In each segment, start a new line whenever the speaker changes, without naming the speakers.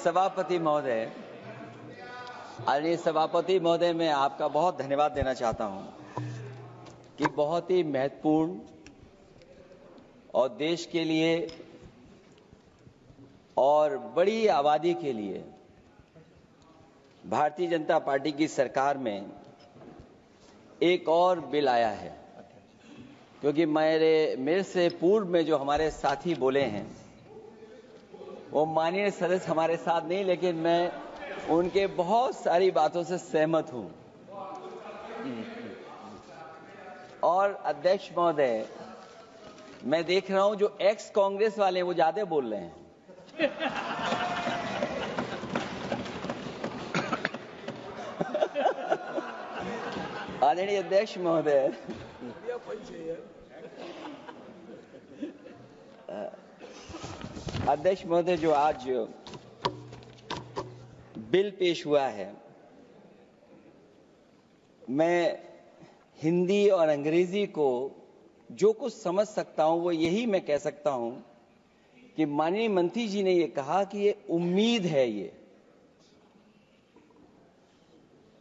सभापति महोदय, आदरणीय सभापति महोदय, मैं आपका बहुत धन्यवाद देना चाहता हूं कि बहुत ही महत्वपूर्ण और देश के लिए और बड़ी आबादी के लिए भारतीय जनता पार्टी की सरकार में एक और बिल आया है। क्योंकि मेरे से पूर्व में जो हमारे साथी बोले हैं वो माननीय सदस्य हमारे साथ नहीं, लेकिन मैं उनके बहुत सारी बातों से सहमत हूं। और अध्यक्ष महोदय, मैं देख रहा हूं जो एक्स कांग्रेस वाले हैं वो ज्यादा बोल रहे हैं। आदरणीय अध्यक्ष महोदय, अध्यक्ष महोदय, जो आज बिल पेश हुआ है, मैं हिंदी और अंग्रेजी को जो कुछ समझ सकता हूं वो यही मैं कह सकता हूं कि माननीय मंत्री जी ने ये कहा कि ये उम्मीद है।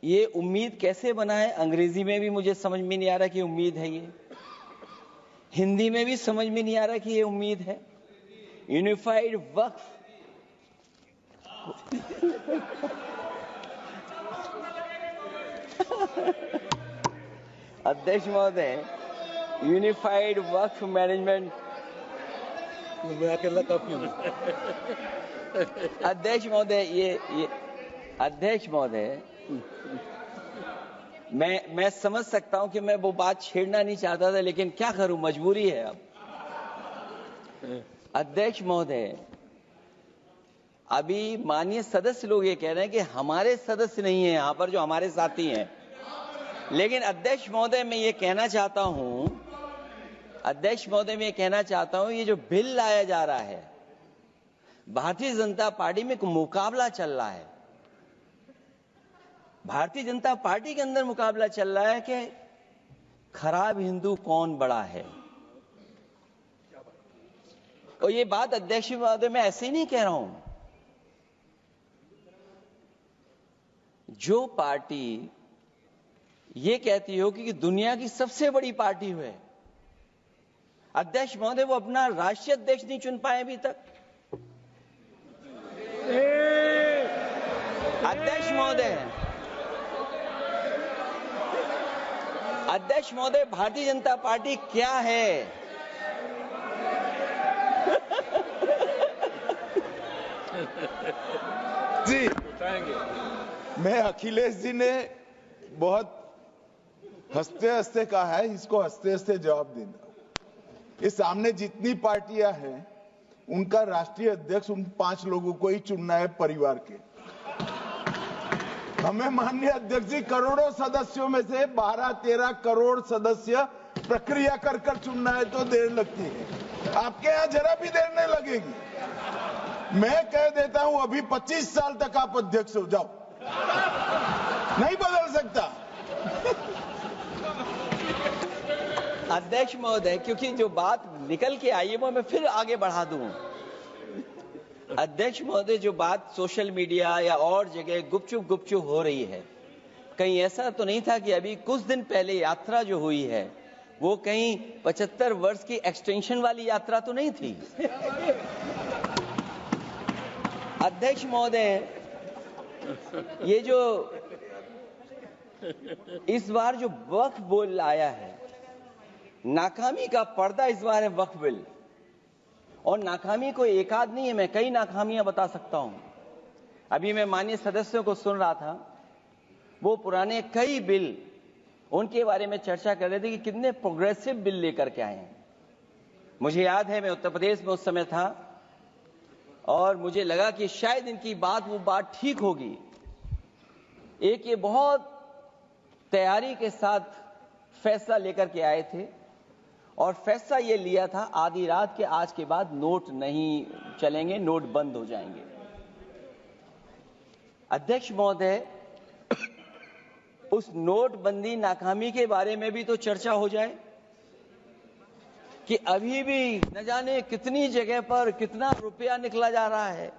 ये उम्मीद कैसे बना है, अंग्रेजी में भी मुझे समझ में नहीं आ रहा कि उम्मीद है ये, हिंदी में भी समझ में नहीं आ रहा कि ये उम्मीद है। यूनिफाइड वक्फ अध्यक्ष महोदय, यूनिफाइड वक्फ मैनेजमेंट अध्यक्ष महोदय, ये अध्यक्ष महोदय, मैं समझ सकता हूं कि मैं वो बात छेड़ना नहीं चाहता था, लेकिन क्या करूं, मजबूरी है अब। अध्यक्ष महोदय, अभी माननीय सदस्य लोग ये कह रहे हैं कि हमारे सदस्य नहीं है यहां पर जो हमारे साथी हैं, लेकिन अध्यक्ष महोदय मैं ये कहना चाहता हूं, अध्यक्ष महोदय मैं ये कहना चाहता हूं, ये जो बिल लाया जा रहा है, भारतीय जनता पार्टी में एक मुकाबला चल रहा है। भारतीय जनता पार्टी के अंदर मुकाबला चल रहा है कि खराब हिंदू कौन बड़ा है। और ये बात अध्यक्ष महोदय मैं ऐसे ही नहीं कह रहा हूं। जो पार्टी ये कहती हो कि दुनिया की सबसे बड़ी पार्टी है, अध्यक्ष महोदय वो अपना राष्ट्रीय अध्यक्ष नहीं चुन पाए अभी तक। अध्यक्ष महोदय, भारतीय जनता पार्टी क्या है?
जी, मैं अखिलेश जी ने बहुत हंसते हंसते कहा है, इसको हंसते हंसते जवाब देना। इस सामने जितनी पार्टियां हैं उनका राष्ट्रीय अध्यक्ष उन 5 लोगों को ही चुनना है परिवार के। हमें माननीय अध्यक्ष जी करोड़ों सदस्यों में से 12-13 करोड़ सदस्य प्रक्रिया कर कर चुनना है तो देर लगती है। आपके यहां जरा भी देर नहीं लगेगी। मैं कह देता हूं अभी 25 साल तक आप अध्यक्ष हो जाओ, नहीं बदल सकता।
अध्यक्ष महोदय, क्योंकि जो बात निकल के आई है वो मैं फिर आगे बढ़ा दूं। अध्यक्ष महोदय, जो बात सोशल मीडिया या और जगह गुपचुप हो रही है, कहीं ऐसा तो नहीं था कि अभी कुछ दिन पहले यात्रा जो हुई है वो कहीं 75 वर्ष की एक्सटेंशन वाली यात्रा तो नहीं थी। अध्यक्ष महोदय, ये जो इस बार जो वक्फ बिल आया है, नाकामी का पर्दा इस बार है वक्फ बिल। और नाकामी को एक आध नहीं है, मैं कई नाकामियां बता सकता हूं। अभी मैं माननीय सदस्यों को सुन रहा था, वो पुराने कई बिल उनके बारे में चर्चा कर रहे थे कि कितने प्रोग्रेसिव बिल लेकर के आए हैं। मुझे याद है मैं उत्तर प्रदेश में उस समय था और मुझे लगा कि शायद इनकी वो बात ठीक होगी। एक ये बहुत तैयारी के साथ फैसला लेकर के आए थे और फैसला ये लिया था आधी रात के आज के बाद नोट नहीं चलेंगे, नोट बंद हो जाएंगे। अध्यक्ष महोदय, उस नोटबंदी नाकामी के बारे में भी तो चर्चा हो जाए कि अभी भी न जाने कितनी जगह पर कितना रुपया निकला जा रहा है।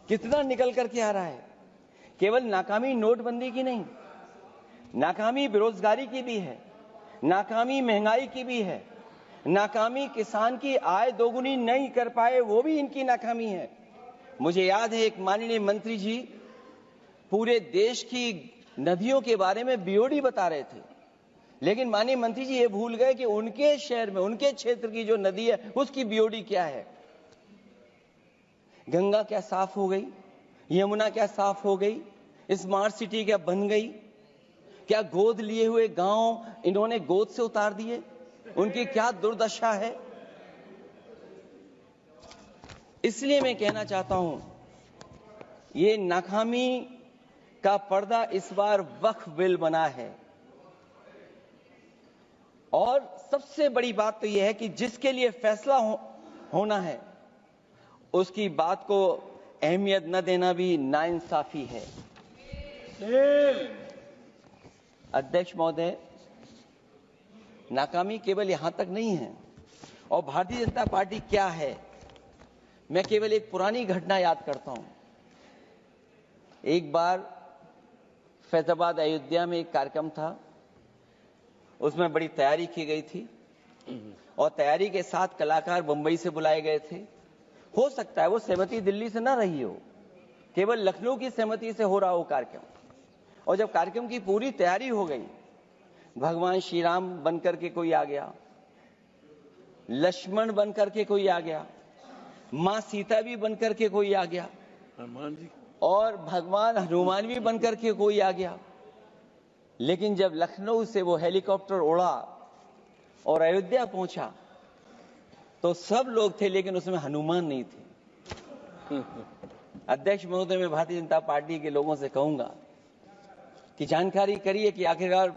कितना निकल करके आ रहा है। केवल नाकामी नोटबंदी की नहीं, नाकामी बेरोजगारी की भी है, नाकामी महंगाई की भी है, नाकामी किसान की आय दोगुनी नहीं कर पाए वो भी इनकी नाकामी है। मुझे याद है एक माननीय मंत्री जी पूरे देश की नदियों के बारे में बीओडी बता रहे थे, लेकिन माननीय मंत्री जी ये भूल गए कि उनके शहर में, उनके क्षेत्र की जो नदी है उसकी बीओडी क्या है। गंगा क्या साफ हो गई, यमुना क्या साफ हो गई, स्मार्ट सिटी क्या बन गई, क्या गोद लिए हुए गांव इन्होंने गोद से उतार दिए, उनकी क्या दुर्दशा है। इसलिए मैं कहना चाहता हूं, ये नाकामी का पर्दा इस बार वक्फ बिल बना है। और सबसे बड़ी बात तो यह है कि जिसके लिए फैसला होना है उसकी बात को अहमियत न देना भी नाइंसाफी है। अध्यक्ष महोदय, नाकामी केवल यहां तक नहीं है। और भारतीय जनता पार्टी क्या है, मैं केवल एक पुरानी घटना याद करता हूं। एक बार फैजाबाद अयोध्या में एक कार्यक्रम था, उसमें बड़ी तैयारी की गई थी और तैयारी के साथ कलाकार बंबई से बुलाए गए थे। हो सकता है वो सहमति दिल्ली से ना रही हो, केवल लखनऊ की सहमति से हो रहा हो कार्यक्रम। और जब कार्यक्रम की पूरी तैयारी हो गई, भगवान श्री राम बनकर के कोई आ गया, लक्ष्मण बनकर के कोई आ गया, मां सीता भी बनकर के कोई आ गया, और भगवान हनुमान भी बनकर के कोई आ गया। लेकिन जब लखनऊ से वो हेलीकॉप्टर उड़ा और अयोध्या पहुंचा तो सब लोग थे, लेकिन उसमें हनुमान नहीं थे। अध्यक्ष महोदय, मैं भारतीय जनता पार्टी के लोगों से कहूंगा कि जानकारी करिए कि आखिरकार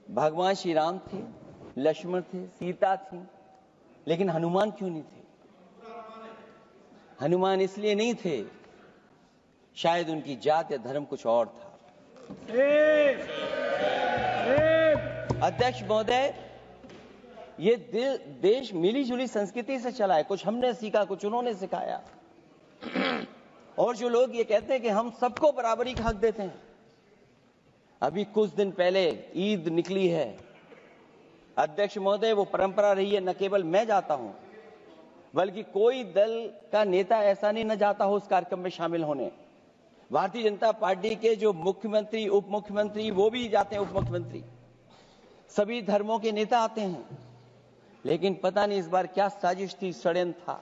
भगवान श्री राम थे, लक्ष्मण थे, सीता थी, लेकिन हनुमान क्यों नहीं थे? हनुमान इसलिए नहीं थे, शायद उनकी जात या धर्म कुछ और था। अध्यक्ष महोदय, ये देश मिली जुली संस्कृति से चला है। कुछ हमने सीखा, कुछ उन्होंने सिखाया। और जो लोग ये कहते हैं कि हम सबको बराबरी का हक देते हैं, अभी कुछ दिन पहले ईद निकली है। अध्यक्ष महोदय, वो परंपरा रही है, न केवल मैं जाता हूं बल्कि कोई दल का नेता ऐसा नहीं न जाता हो उस कार्यक्रम में शामिल होने। भारतीय जनता पार्टी के जो मुख्यमंत्री, उप मुख्यमंत्री, वो भी जाते हैं, उप मुख्यमंत्री, सभी धर्मों के नेता आते हैं। लेकिन पता नहीं इस बार क्या साजिश थी, षड्यंत्र था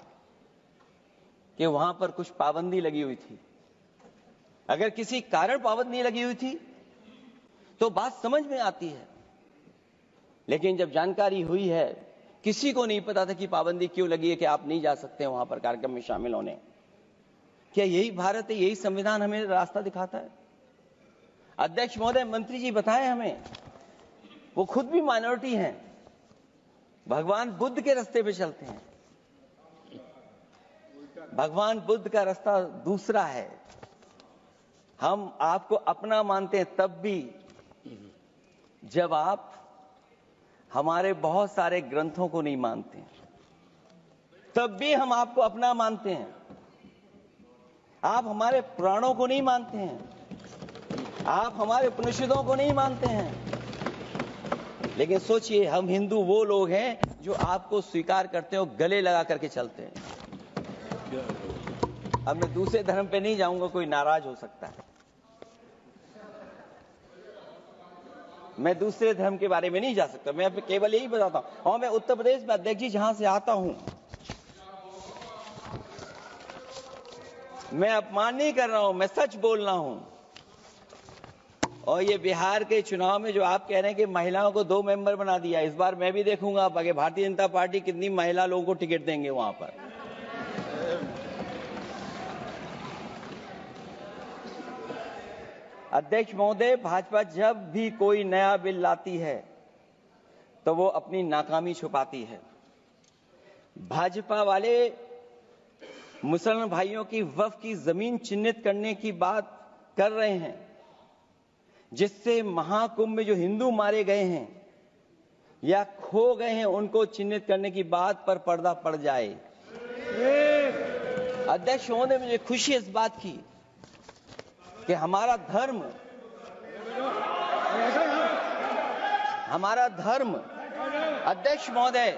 कि वहां पर कुछ पाबंदी लगी हुई थी। अगर किसी कारण पाबंदी लगी हुई थी तो बात समझ में आती है, लेकिन जब जानकारी हुई है, किसी को नहीं पता था कि पाबंदी क्यों लगी है कि आप नहीं जा सकते वहां पर कार्यक्रम में शामिल होने। क्या यही भारत है, यही संविधान हमें रास्ता दिखाता है? अध्यक्ष महोदय, मंत्री जी बताएं हमें, वो खुद भी माइनॉरिटी हैं, भगवान बुद्ध के रास्ते पे चलते हैं। भगवान बुद्ध का रास्ता दूसरा है। हम आपको अपना मानते हैं तब भी जब आप हमारे बहुत सारे ग्रंथों को नहीं मानते हैं, तब भी हम आपको अपना मानते हैं। आप हमारे पुराणों को नहीं मानते हैं, आप हमारे उपनिषदों को नहीं मानते हैं। लेकिन सोचिए, हम हिंदू वो लोग हैं जो आपको स्वीकार करते हैं और गले लगा करके चलते हैं। अब मैं दूसरे धर्म पे नहीं जाऊंगा, कोई नाराज हो सकता है। मैं दूसरे धर्म के बारे में नहीं जा सकता, मैं केवल यही बताता हूं। और मैं उत्तर प्रदेश में, अध्यक्ष जी, जहां से आता हूं, मैं अपमान नहीं कर रहा हूं, मैं सच बोल रहा हूं। और ये बिहार के चुनाव में जो आप कह रहे हैं कि महिलाओं को 2 मेंबर बना दिया, इस बार मैं भी देखूंगा आगे भारतीय जनता पार्टी कितनी महिला लोगों को टिकट देंगे वहां पर। अध्यक्ष महोदय, भाजपा जब भी कोई नया बिल लाती है तो वो अपनी नाकामी छुपाती है। भाजपा वाले मुसलमान भाइयों की वक्फ की जमीन चिन्हित करने की बात कर रहे हैं, जिससे महाकुंभ में जो हिंदू मारे गए हैं या खो गए हैं उनको चिन्हित करने की बात पर पर्दा पड़ जाए। अध्यक्ष महोदय, मुझे खुशी इस बात की कि हमारा धर्म अध्यक्ष महोदय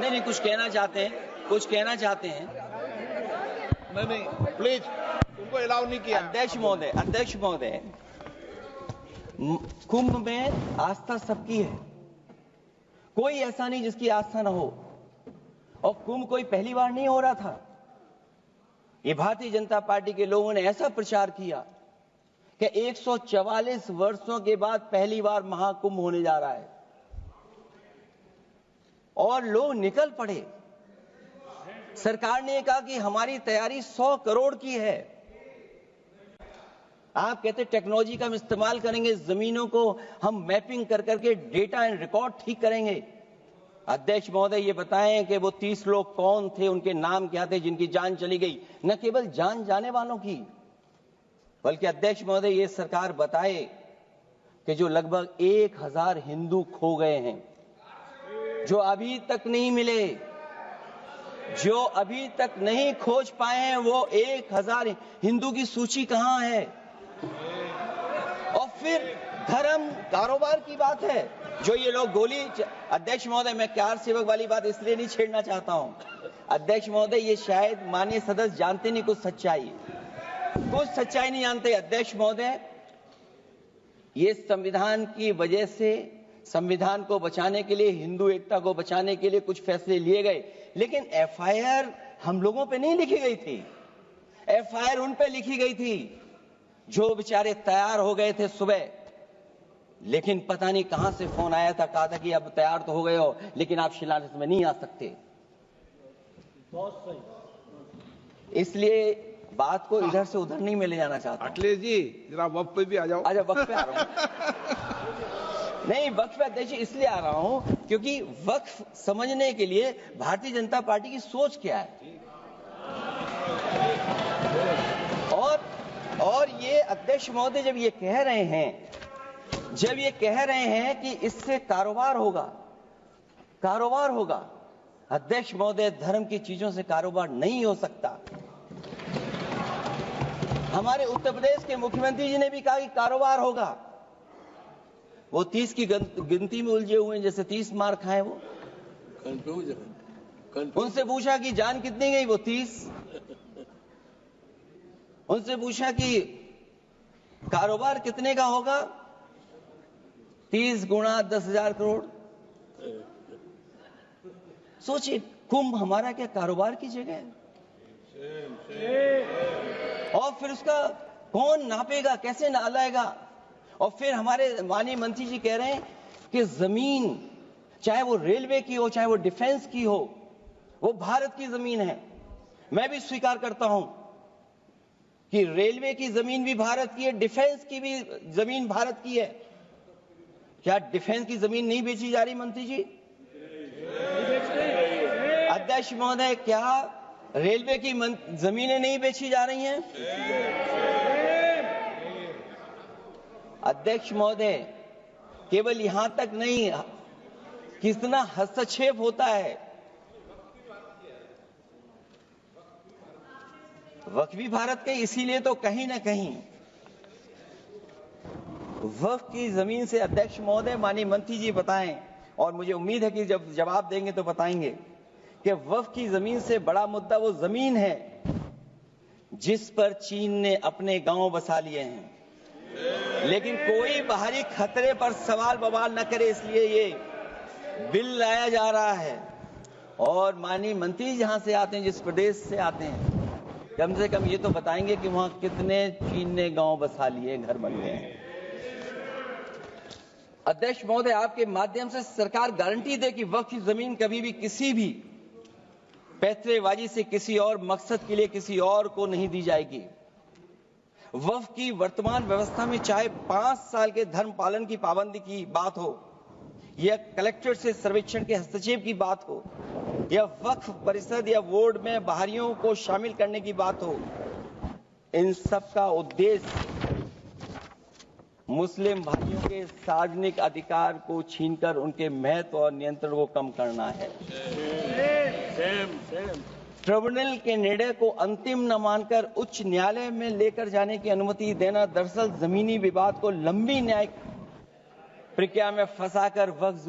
नहीं कुछ कहना चाहते हैं
नहीं प्लीज, तुमको अलाउ नहीं किया।
अध्यक्ष महोदय, कुंभ में आस्था सबकी है, कोई ऐसा नहीं जिसकी आस्था न हो। और कुंभ कोई पहली बार नहीं हो रहा था। ये भारतीय जनता पार्टी के लोगों ने ऐसा प्रचार किया कि 144 वर्षों के बाद पहली बार महाकुंभ होने जा रहा है और लोग निकल पड़े। सरकार ने कहा कि हमारी तैयारी 100 करोड़ की है। आप कहते टेक्नोलॉजी का हम इस्तेमाल करेंगे, जमीनों को हम मैपिंग कर करके डेटा एंड रिकॉर्ड ठीक करेंगे। अध्यक्ष महोदय, ये बताएं कि वो 30 लोग कौन थे, उनके नाम क्या थे जिनकी जान चली गई, न केवल जान जाने वालों की, बल्कि अध्यक्ष महोदय ये सरकार बताए कि जो लगभग 1000 हिंदू खो गए हैं, जो अभी तक नहीं मिले, जो अभी तक नहीं खोज पाए हैं, वो 1000 हिंदू की सूची कहां है? और फिर धर्म कारोबार की बात है, जो ये लोग अध्यक्ष महोदय, मैं कार सेवक वाली बात इसलिए नहीं छेड़ना चाहता हूं। अध्यक्ष महोदय, ये शायद माननीय सदस्य जानते नहीं कुछ सच्चाई नहीं जानते। अध्यक्ष महोदय, ये संविधान की वजह से, संविधान को बचाने के लिए, हिंदू एकता को बचाने के लिए कुछ फैसले लिए गए, लेकिन एफआईआर हम लोगों पे नहीं लिखी गई थी। एफआईआर उन पे लिखी गई थी जो बेचारे तैयार हो गए थे सुबह, लेकिन पता नहीं कहां से फोन आया था, कहा था कि अब तैयार तो हो गए हो लेकिन आप शिलान्यास में नहीं आ सकते। इसलिए बात को इधर से उधर नहीं में ले जाना चाहता।
अखिलेश जी, जरा वक्त पे भी आ जाओ।
अच्छा, वक्त पे आ रहा हूं। नहीं, वक्त पे अध्यक्ष इसलिए आ रहा हूं क्योंकि वक्त समझने के लिए भारतीय जनता पार्टी की सोच क्या है। और ये अध्यक्ष महोदय जब ये कह रहे हैं कि इससे कारोबार होगा, अध्यक्ष महोदय, धर्म की चीजों से कारोबार नहीं हो सकता। हमारे उत्तर प्रदेश के मुख्यमंत्री जी ने भी कहा कि कारोबार होगा। वो 30 की गिनती में उलझे हुए हैं, जैसे 30 मार खाए वो। उनसे पूछा कि जान कितनी गई, वो 30। उनसे पूछा कि कारोबार कितने का होगा, 30 गुणा 10,000 करोड़। सोचिए, कुंभ हमारा क्या कारोबार की जगह है? और फिर उसका कौन नापेगा, कैसे नालाएगा? और फिर हमारे माननीय मंत्री जी कह रहे हैं कि जमीन, चाहे वो रेलवे की हो, चाहे वो डिफेंस की हो, वो भारत की जमीन है। मैं भी स्वीकार करता हूं कि रेलवे की जमीन भी भारत की है, डिफेंस की भी जमीन भारत की है। क्या डिफेंस की जमीन नहीं बेची जा रही मंत्री जी? अध्यक्ष महोदय, क्या रेलवे की जमीनें नहीं बेची जा रही हैं? अध्यक्ष महोदय, केवल यहां तक नहीं, कितना हस्तक्षेप होता है। वक्फ भी भारत के, इसीलिए तो कहीं ना कहीं वक्फ की जमीन से, अध्यक्ष महोदय, माननीय मंत्री जी बताएं, और मुझे उम्मीद है कि जब जवाब देंगे तो बताएंगे कि वक्फ की जमीन से बड़ा मुद्दा वो जमीन है जिस पर चीन ने अपने गांव बसा लिए हैं, लेकिन कोई बाहरी खतरे पर सवाल बवाल न करे, इसलिए ये बिल लाया जा रहा है। और माननीय मंत्री जहां से आते हैं, जिस प्रदेश से आते हैं, कम से कम ये तो बताएंगे कि वहां कितने चीन ने गांव बसा लिए, घर बन गए हैं। अध्यक्ष महोदय, आपके माध्यम से सरकार गारंटी दे कि वक्फ की जमीन कभी भी किसी भी पैतरेबाजी से किसी और मकसद के लिए किसी और को नहीं दी जाएगी। वक्फ की वर्तमान व्यवस्था में चाहे 5 साल के धर्म पालन की पाबंदी की बात हो, या कलेक्टर से सर्वेक्षण के हस्तक्षेप की बात हो, या वक्फ परिषद या बोर्ड में बाहरियों को शामिल करने की बात हो, इन सब का उद्देश्य मुस्लिम भाइयों के सार्वजनिक अधिकार को छीनकर उनके महत्व और नियंत्रण को कम करना है। ट्रिब्यूनल के निर्णय को अंतिम न मानकर उच्च न्यायालय में लेकर जाने की अनुमति देना दरअसल जमीनी विवाद को लंबी न्यायिक प्रक्रिया में फंसाकर वक्फ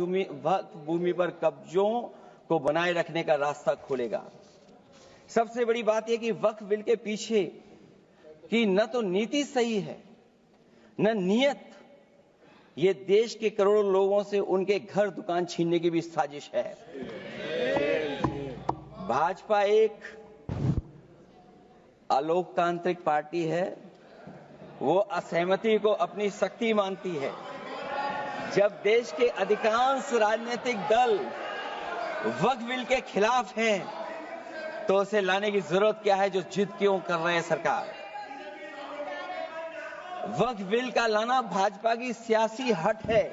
भूमि पर कब्जों को बनाए रखने का रास्ता खोलेगा। सबसे बड़ी बात यह कि वक्फ बिल के पीछे की न तो नीति सही है न नीयत। ये देश के करोड़ों लोगों से उनके घर दुकान छीनने की भी साजिश है। भाजपा एक अलोकतांत्रिक पार्टी है। वो असहमति को अपनी शक्ति मानती है। जब देश के अधिकांश राजनीतिक दल वक्फ बिल के खिलाफ हैं, तो उसे लाने की जरूरत क्या है जो जिद क्यों कर रहे हैं सरकार। वक्फ बिल का लाना भाजपा की सियासी हट है।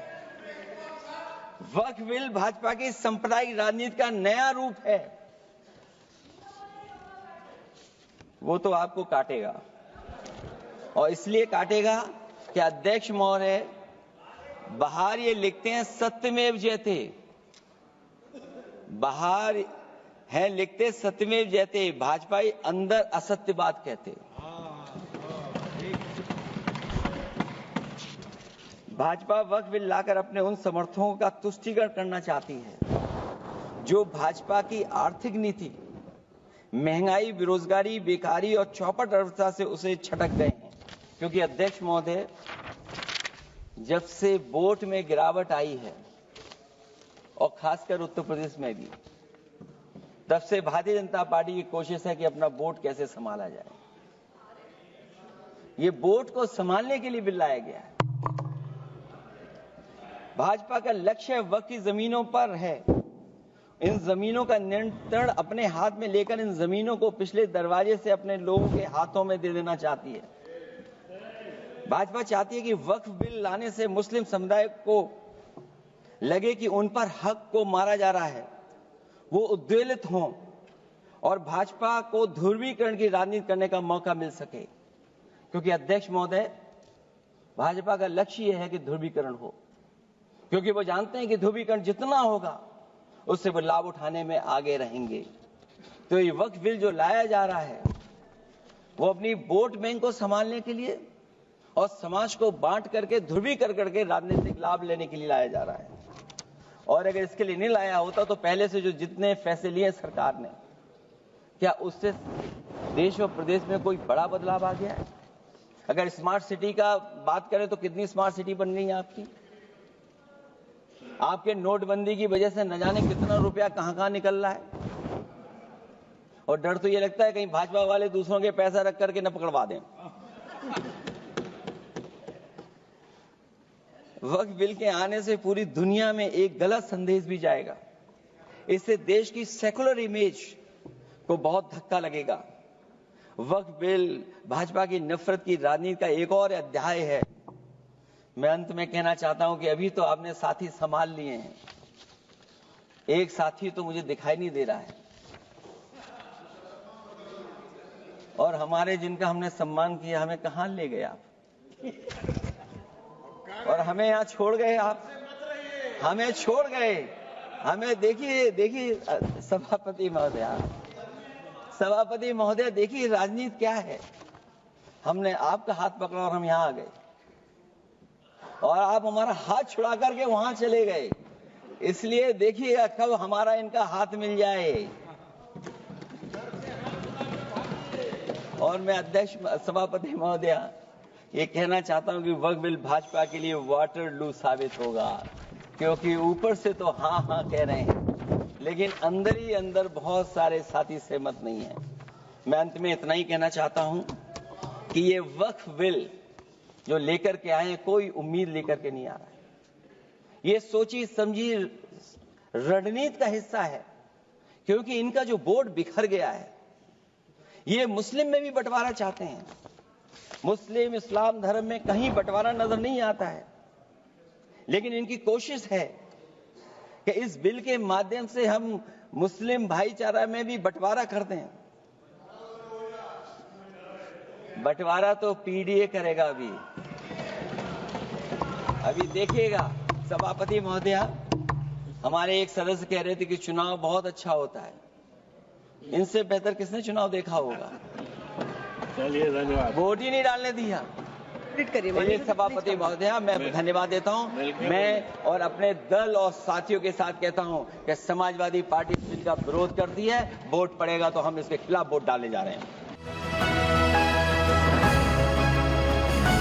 वक्फ बिल भाजपा की सांप्रदायिक राजनीति का नया रूप है। वो तो आपको काटेगा, और इसलिए काटेगा कि अध्यक्ष महोदय बाहर ये लिखते हैं सत्यमेव जयते, बाहर है लिखते सत्यमेव जयते, भाजपाई अंदर असत्य बात कहते। भाजपा वक्फ बिल लाकर अपने उन समर्थकों का तुष्टीकरण करना चाहती है जो भाजपा की आर्थिक नीति, महंगाई, बेरोजगारी, बेकारी और चौपट अर्थव्यवस्था से उसे छटक गए हैं। क्योंकि अध्यक्ष महोदय, जब से वोट में गिरावट आई है और खासकर उत्तर प्रदेश में भी, तब से भारतीय जनता पार्टी की कोशिश है कि अपना वोट कैसे संभाला जाए। ये वोट को संभालने के लिए बिल लाया गया है। भाजपा का लक्ष्य वक्फ की जमीनों पर है। इन जमीनों का नियंत्रण अपने हाथ में लेकर इन जमीनों को पिछले दरवाजे से अपने लोगों के हाथों में दे देना चाहती है। भाजपा चाहती है कि वक्फ बिल लाने से मुस्लिम समुदाय को लगे कि उन पर हक को मारा जा रहा है, वो उद्वेलित हों और भाजपा को ध्रुवीकरण की राजनीति करने का मौका मिल सके। क्योंकि अध्यक्ष महोदय, भाजपा का लक्ष्य यह है कि ध्रुवीकरण हो, क्योंकि वो जानते हैं कि ध्रुवीकरण जितना होगा उससे वो लाभ उठाने में आगे रहेंगे। तो ये वक्फ बिल जो लाया जा रहा है वो अपनी वोट बैंक को संभालने के लिए और समाज को बांट करके ध्रुवीकरण करके राजनीतिक लाभ लेने के लिए लाया जा रहा है। और अगर इसके लिए नहीं लाया होता तो पहले से जो जितने फैसले लिए सरकार ने, क्या उससे देश और प्रदेश में कोई बड़ा बदलाव आ गया है? अगर स्मार्ट सिटी का बात करें तो कितनी स्मार्ट सिटी बन गई है आपकी। आपके नोटबंदी की वजह से न जाने कितना रुपया कहां निकल रहा है, और डर तो ये लगता है कहीं भाजपा वाले दूसरों के पैसा रख करके न पकड़वा दें। वक्फ बिल के आने से पूरी दुनिया में एक गलत संदेश भी जाएगा। इससे देश की सेकुलर इमेज को बहुत धक्का लगेगा। वक्फ बिल भाजपा की नफरत की राजनीति का एक और अध्याय है। मैं अंत में कहना चाहता हूं कि अभी तो आपने साथी संभाल लिए हैं, एक साथी तो मुझे दिखाई नहीं दे रहा है, और हमारे जिनका हमने सम्मान किया हमें कहां ले गए आप, और हमें यहां छोड़ गए आप, हमें छोड़ गए। हमें देखिए सभापति महोदय देखिए राजनीति क्या है। हमने आपका हाथ पकड़ा और हम यहां आ गए, और आप हमारा हाथ छुड़ा करके वहां चले गए। इसलिए देखिएगा कब हमारा इनका हाथ मिल जाए। और मैं अध्यक्ष सभापति महोदय ये कहना चाहता हूं कि वक्फ बिल भाजपा के लिए वाटरलू साबित होगा, क्योंकि ऊपर से तो हाँ कह रहे हैं, लेकिन अंदर ही अंदर बहुत सारे साथी सहमत नहीं है। मैं अंत में इतना ही कहना चाहता हूं कि ये वक्फ बिल जो लेकर के आए हैं, कोई उम्मीद लेकर के नहीं आ रहा है। ये सोची समझी रणनीति का हिस्सा है, क्योंकि इनका जो वोट बिखर गया है, ये मुस्लिम में भी बंटवारा चाहते हैं। मुस्लिम इस्लाम धर्म में कहीं बंटवारा नजर नहीं आता है, लेकिन इनकी कोशिश है कि इस बिल के माध्यम से हम मुस्लिम भाईचारा में भी बंटवारा करते हैं। बंटवारा तो पीडीए करेगा। अभी देखिएगा सभापति महोदया, हमारे एक सदस्य कह रहे थे कि चुनाव बहुत अच्छा होता है, इनसे बेहतर किसने चुनाव देखा होगा?
चलिए धन्यवाद।
वोट ही नहीं डालने दिया। चलिए सभापति महोदया, मैं धन्यवाद देता हूं। मैं और अपने दल और साथियों के साथ कहता हूं कि समाजवादी पार्टी बिल का विरोध करती है, वोट पड़ेगा तो हम इसके खिलाफ वोट डालने जा रहे हैं।